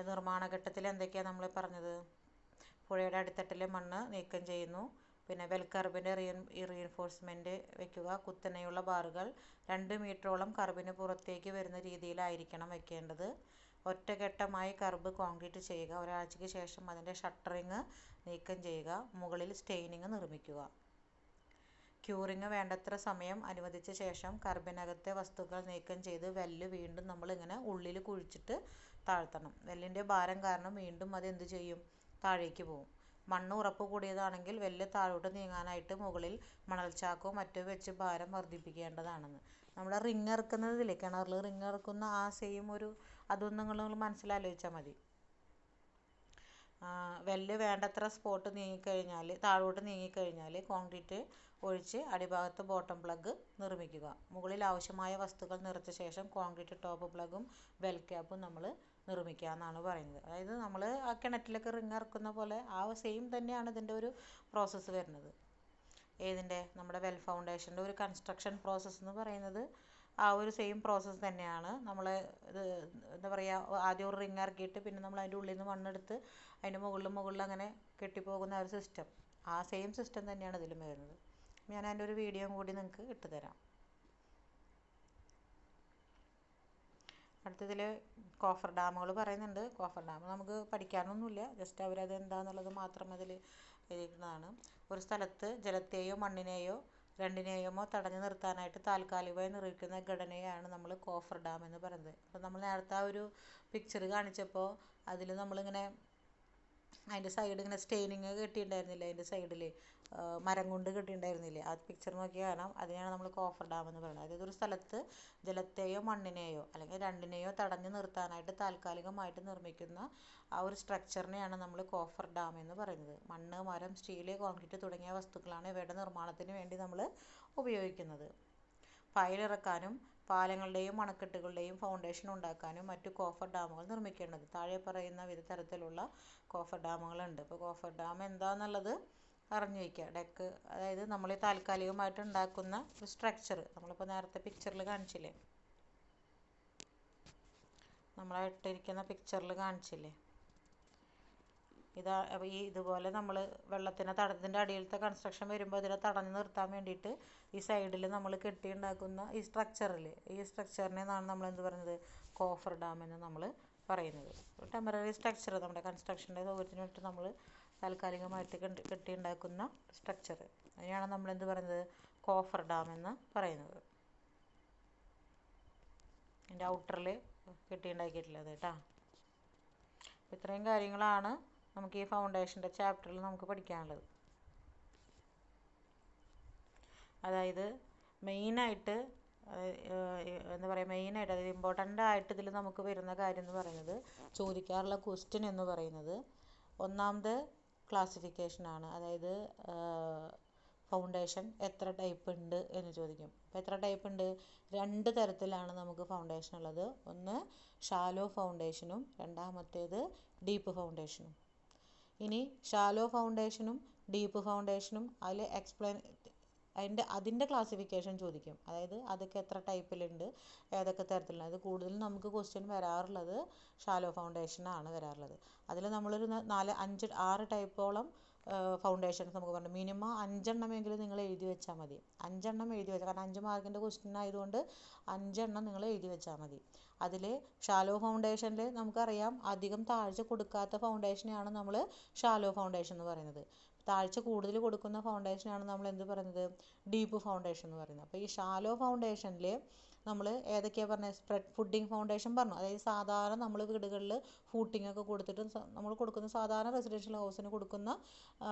അതിൻ്റെ നിർമ്മാണ ഘട്ടത്തിൽ എന്തൊക്കെയാണ് നമ്മൾ പറഞ്ഞത്? പുഴയുടെ അടിത്തട്ടിലെ മണ്ണ് നീക്കം ചെയ്യുന്നു. പിന്നെ വെൽക്കർബിൻ്റെ റീഎൻഫോഴ്സ്മെൻറ്റ് വയ്ക്കുക. കുത്തനെയുള്ള ബാറുകൾ 2 മീറ്ററോളം കർബിന് പുറത്തേക്ക് വരുന്ന രീതിയിലായിരിക്കണം വയ്ക്കേണ്ടത്. ഒറ്റഘട്ടമായി കർബ് കോൺക്രീറ്റ് ചെയ്യുക. ഒരാഴ്ചയ്ക്ക് ശേഷം അതിൻ്റെ ഷട്ടറിങ് നീക്കം ചെയ്യുക. മുകളിൽ സ്റ്റെയിനിങ് നിർമ്മിക്കുക. ക്യൂറിങ് വേണ്ടത്ര സമയം അനുവദിച്ച ശേഷം കർബിനകത്തെ വസ്തുക്കൾ നീക്കം ചെയ്ത് വെല്ല് വീണ്ടും നമ്മളിങ്ങനെ ഉള്ളിൽ കുഴിച്ചിട്ട് താഴ്ത്തണം. വെല്ലിൻ്റെ ഭാരം കാരണം വീണ്ടും അത് എന്ത് ചെയ്യും? താഴേക്ക് പോകും. മണ്ണ് ഉറപ്പ് കൂടിയതാണെങ്കിൽ വെല്ല് താഴോട്ട് നീങ്ങാനായിട്ട് മുകളിൽ മണൽച്ചാക്കോ മറ്റോ വെച്ച് ഭാരം വർദ്ധിപ്പിക്കേണ്ടതാണെന്ന്. നമ്മുടെ റിങ് ഇറക്കുന്നതില്ലേ, കിണറിൽ റിങ് ഇറക്കുന്ന ആ സെയിം ഒരു അതൊന്നും നിങ്ങൾ മനസ്സിലാലോചിച്ചാൽ മതി. വെല്ല് വേണ്ടത്ര സ്പോട്ട് നീങ്ങിക്കഴിഞ്ഞാൽ, താഴോട്ട് നീങ്ങിക്കഴിഞ്ഞാൽ കോൺക്രീറ്റ് ഒഴിച്ച് അടിഭാഗത്ത് ബോട്ടം പ്ലഗ് നിർമ്മിക്കുക. മുകളിൽ ആവശ്യമായ വസ്തുക്കൾ നിറച്ച ശേഷം കോൺക്രീറ്റ് ടോപ്പ് പ്ലഗും വെൽ ക്യാപ്പും നമ്മൾ നിർമ്മിക്കുക എന്നാണ് പറയുന്നത്. അതായത് നമ്മൾ ആ കിണറ്റിലൊക്കെ റിങ് ഇറക്കുന്ന പോലെ ആ സെയിം തന്നെയാണ് ഇതിൻ്റെ ഒരു പ്രോസസ്സ് വരുന്നത്. ഏതിൻ്റെ? നമ്മുടെ വെൽ ഫൗണ്ടേഷൻ്റെ ഒരു കൺസ്ട്രക്ഷൻ പ്രോസസ്സ് എന്ന് പറയുന്നത് ആ ഒരു സെയിം പ്രോസസ്സ് തന്നെയാണ്. നമ്മൾ ഇത് എന്താ പറയുക, ആദ്യം ഒരു റിങ് ഇറക്കിയിട്ട് പിന്നെ നമ്മൾ അതിൻ്റെ ഉള്ളിൽ നിന്ന് മണ്ണെടുത്ത് അതിൻ്റെ മുകളിൽ അങ്ങനെ കെട്ടിപ്പോകുന്ന ഒരു സിസ്റ്റം, ആ സെയിം സിസ്റ്റം തന്നെയാണ് ഇതിലും വരുന്നത്. ഞാൻ അതിൻ്റെ ഒരു വീഡിയോ കൂടി നിങ്ങൾക്ക് ഇട്ടുതരാം. അടുത്തതിൽ കോഫർ ഡാമുകൾ പറയുന്നുണ്ട്. കോഫർ ഡാം നമുക്ക് പഠിക്കാനൊന്നുമില്ല, ജസ്റ്റ് അവരത് എന്താണെന്നുള്ളത് മാത്രം അതിൽ എഴുതിക്കുന്നതാണ്. ഒരു സ്ഥലത്ത് ജലത്തെയോ മണ്ണിനെയോ രണ്ടിനെയുമോ തടഞ്ഞു നിർത്താനായിട്ട് താൽക്കാലികമായി നിർമ്മിക്കുന്ന ഘടനയാണ് നമ്മൾ കോഫർ ഡാം എന്ന് പറയുന്നത്. അപ്പോൾ നമ്മൾ നേരത്തെ ആ ഒരു പിക്ചർ കാണിച്ചപ്പോൾ അതിൽ നമ്മളിങ്ങനെ അതിൻ്റെ സൈഡ് ഇങ്ങനെ സ്റ്റെയിനിങ് കെട്ടിയിട്ടുണ്ടായിരുന്നില്ലേ, അതിൻ്റെ സൈഡിൽ മരം കൊണ്ട് കെട്ടിയിട്ടുണ്ടായിരുന്നില്ലേ, ആ പിക്ചർ നോക്കിയാൽ കാണാം. അതിനെയാണ് നമ്മൾ കോഫർ ഡാം എന്ന് പറയുന്നത്. അതായത് ഒരു സ്ഥലത്ത് ജലത്തെയോ മണ്ണിനെയോ അല്ലെങ്കിൽ രണ്ടിനെയോ തടഞ്ഞു നിർത്താനായിട്ട് താൽക്കാലികമായിട്ട് നിർമ്മിക്കുന്ന ആ ഒരു സ്ട്രക്ചറിനെയാണ് നമ്മൾ കോഫർ ഡാം എന്ന് പറയുന്നത്. മണ്ണ്, മരം, സ്റ്റീല്, കോൺക്രീറ്റ് തുടങ്ങിയ വസ്തുക്കളാണ് ഇവയുടെ നിർമ്മാണത്തിന് വേണ്ടി നമ്മൾ ഉപയോഗിക്കുന്നത്. പായലിറക്കാനും പാലങ്ങളുടെയും അണക്കെട്ടുകളുടെയും ഫൗണ്ടേഷൻ ഉണ്ടാക്കാനും മറ്റു കോഫർ ഡാമുകൾ നിർമ്മിക്കേണ്ടത്. താഴെ പറയുന്ന വിവിധ തരത്തിലുള്ള കോഫർ ഡാമുകളുണ്ട്. ഇപ്പോൾ കോഫർ ഡാം എന്താണെന്നുള്ളത് അറിഞ്ഞു വയ്ക്കുക. ഡെക്ക്, അതായത് നമ്മൾ താൽക്കാലികമായിട്ട് ഉണ്ടാക്കുന്ന ഒരു സ്ട്രക്ചർ, നമ്മളിപ്പോൾ നേരത്തെ പിക്ചറിൽ കാണിച്ചില്ലേ, നമ്മളായിട്ടിരിക്കുന്ന പിക്ചറിൽ കാണിച്ചില്ലേ, ഇതുപോലെ നമ്മൾ ഇതിൻ്റെ അടിയിലത്തെ കൺസ്ട്രക്ഷൻ വരുമ്പോൾ ഇതിനെ തടഞ്ഞു നിർത്താൻ വേണ്ടിയിട്ട് ഈ സൈഡിൽ നമ്മൾ കെട്ടിയുണ്ടാക്കുന്ന ഈ സ്ട്രക്ചറിനെയാണ് നമ്മൾ എന്ത് പറയുന്നത്? കോഫർ ഡാം എന്ന് നമ്മൾ പറയുന്നത്. ടെമ്പററി സ്ട്രക്ചർ, നമ്മുടെ കൺസ്ട്രക്ഷൻ്റെ സൗകര്യത്തിന് വേണ്ടിയിട്ട് നമ്മൾ താൽക്കാലികമായിട്ട് കെട്ടിയുണ്ടാക്കുന്ന സ്ട്രക്ചർ, അതിനെയാണ് നമ്മൾ എന്ത് പറയുന്നത്? കോഫർ ഡാം എന്ന് പറയുന്നത്. അതിൻ്റെ ഔട്ടറിൽ കെട്ടിയുണ്ടാക്കിയിട്ടുള്ളത് കേട്ടോ. ഇത്രയും കാര്യങ്ങളാണ് നമുക്ക് ഈ ഫൗണ്ടേഷൻ്റെ ചാപ്റ്ററിൽ നമുക്ക് പഠിക്കാനുള്ളത്. അതായത് മെയിനായിട്ട് എന്താ പറയുക, മെയിനായിട്ട് അതായത് ഇമ്പോർട്ടൻ്റ് ആയിട്ട് ഇതിൽ നമുക്ക് വരുന്ന കാര്യം എന്ന് പറയുന്നത്, ചോദിക്കാറുള്ള ക്വസ്റ്റ്യൻ എന്ന് പറയുന്നത്, ഒന്നാമത് ക്ലാസിഫിക്കേഷനാണ്. അതായത് ഫൗണ്ടേഷൻ എത്ര ടൈപ്പ് ഉണ്ട് എന്ന് ചോദിക്കും. അപ്പോൾ എത്ര ടൈപ്പ് ഉണ്ട്? 2 തരത്തിലാണ് നമുക്ക് ഫൗണ്ടേഷൻ ഉള്ളത്. ഒന്ന് ഷാലോ ഫൗണ്ടേഷനും രണ്ടാമത്തേത് ഡീപ്പ് ഫൗണ്ടേഷനും. ഇനി ഷാലോ ഫൗണ്ടേഷനും ഡീപ്പ് ഫൗണ്ടേഷനും അതിൻ്റെ ക്ലാസിഫിക്കേഷൻ ചോദിക്കും. അതായത് അതൊക്കെ എത്ര ടൈപ്പിലുണ്ട്, ഏതൊക്കെ തരത്തിലുണ്ട്. അത് കൂടുതലും നമുക്ക് ക്വസ്റ്റ്യൻ വരാറുള്ളത് ഷാലോ ഫൗണ്ടേഷനാണ് വരാറുള്ളത്. അതിൽ നമ്മളൊരു 4, 5, 6 ടൈപ്പോളം ഫൗണ്ടേഷൻസ് നമുക്ക് പറഞ്ഞു. മിനിമം 5 എണ്ണമെങ്കിലും നിങ്ങൾ എഴുതി വെച്ചാൽ മതി. 5 എണ്ണം എഴുതി വെച്ചാൽ, കാരണം 5 മാർക്കിൻ്റെ ക്വസ്റ്റ്യൻ ആയതുകൊണ്ട് 5 എണ്ണം നിങ്ങൾ എഴുതി വെച്ചാൽ മതി. അതിൽ ഷാലോ ഫൗണ്ടേഷനിൽ നമുക്കറിയാം അധികം താഴ്ച കൊടുക്കാത്ത ഫൗണ്ടേഷനെയാണ് നമ്മൾ ഷാലോ ഫൗണ്ടേഷൻ എന്ന് പറയുന്നത്. താഴ്ച കൂടുതൽ കൊടുക്കുന്ന ഫൗണ്ടേഷനാണ് നമ്മൾ എന്ത് പറയുന്നത്? ഡീപ്പ് ഫൗണ്ടേഷൻ എന്ന് പറയുന്നത്. അപ്പോൾ ഈ ഷാലോ ഫൗണ്ടേഷനിൽ നമ്മൾ ഏതൊക്കെയാണ് പറഞ്ഞത്? സ്പ്രെഡ് ഫുഡിങ് ഫൗണ്ടേഷൻ പറഞ്ഞു. അതായത് സാധാരണ നമ്മൾ വീടുകളിൽ ഫൂട്ടിംഗ് ഒക്കെ കൊടുത്തിട്ട് നമ്മൾ കൊടുക്കുന്ന സാധാരണ റെസിഡൻഷ്യൽ ഹൗസിന് കൊടുക്കുന്ന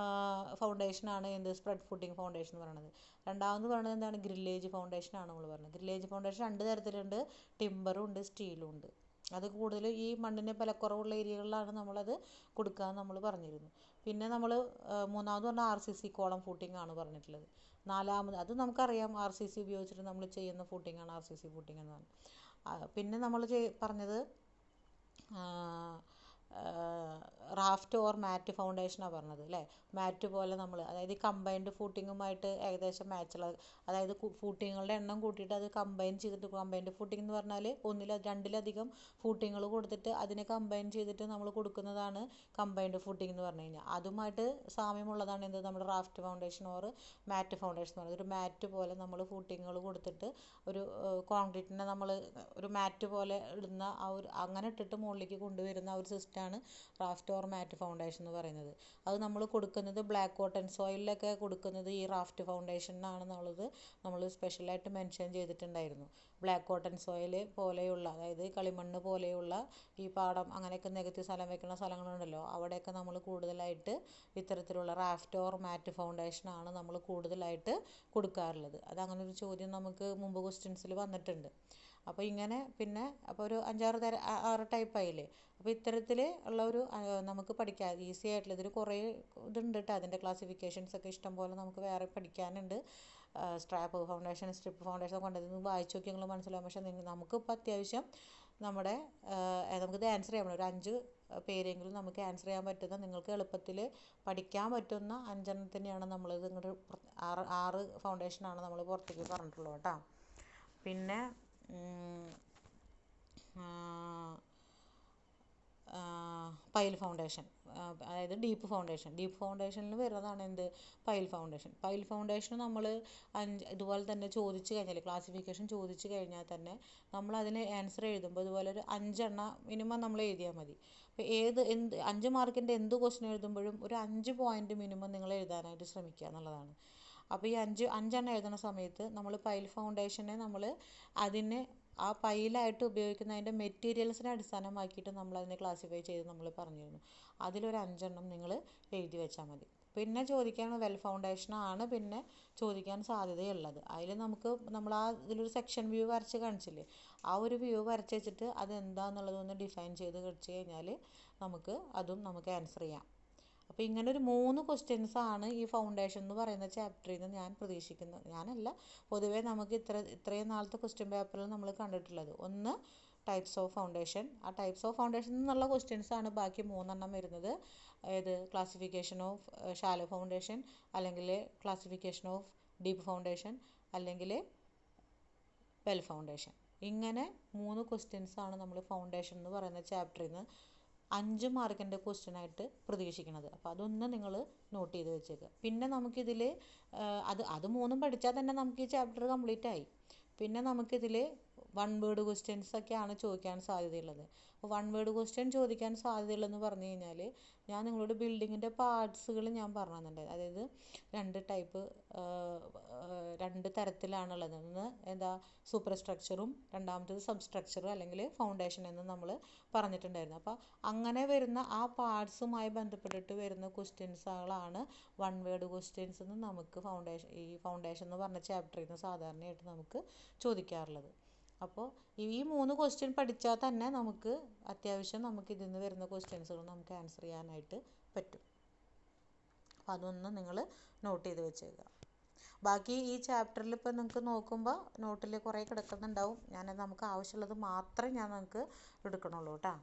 ഫൗണ്ടേഷനാണ് എന്ത്? സ്പ്രെഡ് ഫുഡിങ് ഫൗണ്ടേഷൻ എന്ന് പറയുന്നത്. രണ്ടാമത് പറയുന്നത് എന്താണ്? ഗ്രില്ലേജ് ഫൗണ്ടേഷനാണ് നമ്മൾ പറയുന്നത്. ഗ്രില്ലേജ് ഫൗണ്ടേഷൻ 2 തരത്തിലുണ്ട്, ടിമ്പറും ഉണ്ട്, സ്റ്റീലും ഉണ്ട്. അത് കൂടുതൽ ഈ മണ്ണിൻ്റെ ബലക്കുറവുള്ള ഏരിയകളിലാണ് നമ്മളത് കൊടുക്കാമെന്ന് നമ്മൾ പറഞ്ഞിരുന്നു. പിന്നെ നമ്മൾ മൂന്നാമത് പറഞ്ഞാൽ RCC കോളം ഫൂട്ടിംഗ് ആണ് പറഞ്ഞിട്ടുള്ളത്. നാലാമത് അത് നമുക്കറിയാം, RCC ഉപയോഗിച്ചിട്ട് നമ്മൾ ചെയ്യുന്ന ഫൂട്ടിംഗാണ് RCC ഫൂട്ടിംഗ് എന്ന് പറഞ്ഞത്. പിന്നെ നമ്മൾ പറഞ്ഞത് റാഫ്റ്റ് ഓർ മാറ്റ് ഫൗണ്ടേഷനാണ് പറഞ്ഞത് അല്ലേ. മാറ്റ് പോലെ നമ്മൾ, അതായത് ഈ കമ്പൈൻഡ് ഫൂട്ടിങ്ങുമായിട്ട് ഏകദേശം മാച്ചുള്ള, അതായത് ഫൂട്ടിങ്ങുകളുടെ എണ്ണം കൂട്ടിയിട്ട് അത് കമ്പൈൻ ചെയ്തിട്ട്, കമ്പൈൻഡ് ഫൂട്ടിംഗ് എന്ന് പറഞ്ഞാൽ രണ്ടിലധികം ഫൂട്ടിങ്ങൾ കൊടുത്തിട്ട് അതിനെ കമ്പൈൻ ചെയ്തിട്ട് നമ്മൾ കൊടുക്കുന്നതാണ് കമ്പൈൻഡ് ഫൂട്ടിംഗ് എന്ന് പറഞ്ഞു കഴിഞ്ഞാൽ. അതുമായിട്ട് സാമ്യമുള്ളതാണ് എന്ത്, നമ്മുടെ raft foundation or mat foundation എന്ന് പറയുന്നത്. ഒരു മാറ്റ് പോലെ നമ്മൾ ഫൂട്ടിങ്ങുകൾ കൊടുത്തിട്ട് ഒരു കോൺക്രീറ്റിനെ നമ്മൾ ഒരു മാറ്റ് പോലെ ഇടുന്ന ആ ഒരു, അങ്ങനെ ഇട്ടിട്ട് മുകളിലേക്ക് കൊണ്ടുവരുന്ന ആ ഒരു സിസ്റ്റമാണ് റാഫ്റ്റ് ഓർ മാറ്റ് ഫൗണ്ടേഷൻ എന്ന് പറയുന്നത്. അത് നമ്മൾ കൊടുക്കുന്നത് ബ്ലാക്ക് കോട്ടൺ സോയിലൊക്കെ കൊടുക്കുന്നത് ഈ റാഫ്റ്റ് ഫൗണ്ടേഷനാണെന്നുള്ളത് നമ്മൾ സ്പെഷ്യലായിട്ട് മെൻഷൻ ചെയ്തിട്ടുണ്ടായിരുന്നു. ബ്ലാക്ക് കോട്ടൺ സോയിൽ പോലെയുള്ള, അതായത് കളിമണ്ണ് പോലെയുള്ള ഈ പാടം അങ്ങനെയൊക്കെ നികത്തി സ്ഥലം വെക്കുന്ന സ്ഥലങ്ങളുണ്ടല്ലോ, അവിടെയൊക്കെ നമ്മൾ കൂടുതലായിട്ട് ഇത്തരത്തിലുള്ള റാഫ്റ്റ് ഓർ മാറ്റ് ഫൗണ്ടേഷനാണ് നമ്മൾ കൂടുതലായിട്ട് കൊടുക്കാറുള്ളത്. അതങ്ങനെ ഒരു ചോദ്യം നമുക്ക് മുമ്പ് ക്വസ്റ്റ്യൻസിൽ വന്നിട്ടുണ്ട്. അപ്പോൾ ഇങ്ങനെ പിന്നെ അപ്പോൾ ഒരു 6 ടൈപ്പ് ആയില്ലേ. അപ്പോൾ ഇത്തരത്തിൽ ഉള്ള ഒരു നമുക്ക് പഠിക്കാൻ ഈസി ആയിട്ടുള്ള, ഇതിൽ കുറേ ഇതുണ്ട് കേട്ടോ. അതിൻ്റെ ക്ലാസിഫിക്കേഷൻസ് ഒക്കെ ഇഷ്ടം പോലെ നമുക്ക് വേറെ പഠിക്കാനുണ്ട്. സ്ട്രാപ്പ് ഫൗണ്ടേഷൻ, സ്ട്രിപ്പ് ഫൗണ്ടേഷൻ കൊണ്ടത് വായിച്ചു നോക്കി നിങ്ങൾ മനസ്സിലാവും. പക്ഷേ നമുക്കിപ്പോൾ അത്യാവശ്യം നമ്മുടെ നമുക്കിത് ആൻസർ ചെയ്യാൻ പറ്റും. ഒരു 5 പേരെങ്കിലും നമുക്ക് ആൻസർ ചെയ്യാൻ പറ്റുന്ന, നിങ്ങൾക്ക് എളുപ്പത്തിൽ പഠിക്കാൻ പറ്റുന്ന 5 എണ്ണത്തിനെയാണ് നമ്മളിത് ഇങ്ങോട്ട് 6 ഫൗണ്ടേഷനാണ് നമ്മൾ പുറത്തേക്ക് പറഞ്ഞിട്ടുള്ളത് കേട്ടോ. പിന്നെ പൈൽ ഫൗണ്ടേഷൻ, അതായത് ഡീപ്പ് ഫൗണ്ടേഷനിൽ വരുന്നതാണ് എന്ത്, പൈൽ ഫൗണ്ടേഷൻ നമ്മൾ ഇതുപോലെ തന്നെ ചോദിച്ചു കഴിഞ്ഞാൽ, ക്ലാസിഫിക്കേഷൻ ചോദിച്ചു കഴിഞ്ഞാൽ തന്നെ നമ്മൾ അതിന് ആൻസർ എഴുതുമ്പോൾ ഇതുപോലെ ഒരു 5 എണ്ണം മിനിമം നമ്മൾ എഴുതിയാൽ മതി. അപ്പോൾ 5 മാർക്കിൻ്റെ എന്ത് ക്വസ്റ്റ്യൻ എഴുതുമ്പോഴും ഒരു 5 പോയിൻ്റ് മിനിമം നിങ്ങൾ എഴുതാനായിട്ട് ശ്രമിക്കുക എന്നുള്ളതാണ്. അപ്പോൾ ഈ 5 എണ്ണം എഴുതുന്ന സമയത്ത് നമ്മൾ പൈൽ ഫൗണ്ടേഷനെ നമ്മൾ അതിനെ ആ പൈലായിട്ട് ഉപയോഗിക്കുന്ന അതിൻ്റെ മെറ്റീരിയൽസിനെ അടിസ്ഥാനമാക്കിയിട്ട് നമ്മൾ അതിനെ ക്ലാസിഫൈ ചെയ്ത് നമ്മൾ പറഞ്ഞിരുന്നു. അതിലൊരു 5 എണ്ണം നിങ്ങൾ എഴുതി വെച്ചാൽ മതി. പിന്നെ ചോദിക്കാൻ വെൽ ഫൗണ്ടേഷനാണ് പിന്നെ ചോദിക്കാൻ സാധ്യതയുള്ളത്. അതിൽ നമ്മൾ ആ ഇതിലൊരു സെക്ഷൻ വ്യൂ വരച്ച് കാണിച്ചില്ലേ, ആ ഒരു വ്യൂ വരച്ച് വെച്ചിട്ട് അതെന്താണെന്നുള്ളതൊന്ന് ഡിഫൈൻ ചെയ്ത് വെച്ച് കഴിഞ്ഞാൽ അതും നമുക്ക് ആൻസർ ചെയ്യാം. അപ്പോൾ ഇങ്ങനെ ഒരു 3 ക്വസ്റ്റ്യൻസാണ് ഈ ഫൗണ്ടേഷൻ എന്ന് പറയുന്ന ചാപ്റ്ററിൽ നിന്ന് ഞാൻ പ്രതീക്ഷിക്കുന്നത്. ഞാനല്ല, പൊതുവേ നമുക്ക് ഇത്രയും നാളത്തെ ക്വസ്റ്റ്യൻ പേപ്പറിൽ നമ്മൾ കണ്ടിട്ടുള്ളത്. ഒന്ന് ടൈപ്സ് ഓഫ് ഫൗണ്ടേഷൻ, ആ ടൈപ്സ് ഓഫ് ഫൗണ്ടേഷൻ എന്നുള്ള ക്വസ്റ്റ്യൻസാണ് ബാക്കി 3 എണ്ണം വരുന്നത്. ഏത്, ക്ലാസിഫിക്കേഷൻ ഓഫ് ഷാലോ ഫൗണ്ടേഷൻ, അല്ലെങ്കിൽ ക്ലാസിഫിക്കേഷൻ ഓഫ് ഡീപ്പ് ഫൗണ്ടേഷൻ, അല്ലെങ്കിൽ വെൽ ഫൗണ്ടേഷൻ. ഇങ്ങനെ 3 ക്വസ്റ്റ്യൻസാണ് നമ്മൾ ഫൗണ്ടേഷൻ എന്ന് പറയുന്ന ചാപ്റ്ററിൽ നിന്ന് 5 മാർക്കിൻ്റെ ക്വസ്റ്റ്യനായിട്ട് പ്രതീക്ഷിക്കുന്നത്. അപ്പോൾ അതൊന്ന് നിങ്ങൾ നോട്ട് ചെയ്ത് വെച്ചേക്കുക. പിന്നെ നമുക്കിതിൽ അത് 3 പഠിച്ചാൽ തന്നെ നമുക്ക് ഈ ചാപ്റ്റർ കംപ്ലീറ്റ് ആയി. പിന്നെ നമുക്കിതിൽ 1 വേർഡ് ക്വസ്റ്റ്യൻസ് ഒക്കെയാണ് ചോദിക്കാൻ സാധ്യതയുള്ളത്. അപ്പോൾ 1 വേർഡ് ക്വസ്റ്റ്യൻ ചോദിക്കാൻ സാധ്യതയുള്ളതെന്ന് പറഞ്ഞു കഴിഞ്ഞാൽ, ഞാൻ നിങ്ങളോട് ബിൽഡിങ്ങിൻ്റെ പാർട്സുകൾ ഞാൻ പറഞ്ഞു തന്നിട്ടുണ്ട്. അതായത് 2 തരത്തിലാണുള്ളത്. ഒന്ന് എന്താ, സൂപ്പർ സ്ട്രക്ചറും രണ്ടാമത്തേത് സബ് സ്ട്രക്ചറും അല്ലെങ്കിൽ ഫൗണ്ടേഷൻ എന്ന് നമ്മൾ പറഞ്ഞിട്ടുണ്ടായിരുന്നു. അപ്പോൾ അങ്ങനെ വരുന്ന ആ പാർട്സുമായി ബന്ധപ്പെട്ടിട്ട് വരുന്ന ക്വസ്റ്റ്യൻസുകളാണ് 1 വേർഡ് ക്വസ്റ്റ്യൻസ് എന്ന് നമുക്ക് ഈ ഫൗണ്ടേഷൻ എന്ന് പറഞ്ഞ ചാപ്റ്ററിൽ നിന്ന് സാധാരണയായിട്ട് നമുക്ക് ചോദിക്കാറുള്ളത്. അപ്പോൾ ഈ 3 ക്വസ്റ്റ്യൻ പഠിച്ചാൽ തന്നെ അത്യാവശ്യം ഇതിൽ നിന്ന് വരുന്ന ക്വസ്റ്റ്യൻസുകൾ നമുക്ക് ആൻസർ ചെയ്യാനായിട്ട് പറ്റും. അപ്പോൾ അതൊന്ന് നിങ്ങൾ നോട്ട് ചെയ്ത് വെച്ചേക്കുക. ബാക്കി ഈ ചാപ്റ്ററിൽ ഇപ്പോൾ നിങ്ങൾക്ക് നോക്കുമ്പോൾ നോട്ടിൽ കുറേ കിടക്കുന്നുണ്ടാവും. നമുക്ക് ആവശ്യമുള്ളത് മാത്രമേ ഞാൻ നിങ്ങൾക്ക് എടുക്കണുള്ളൂ കേട്ടോ.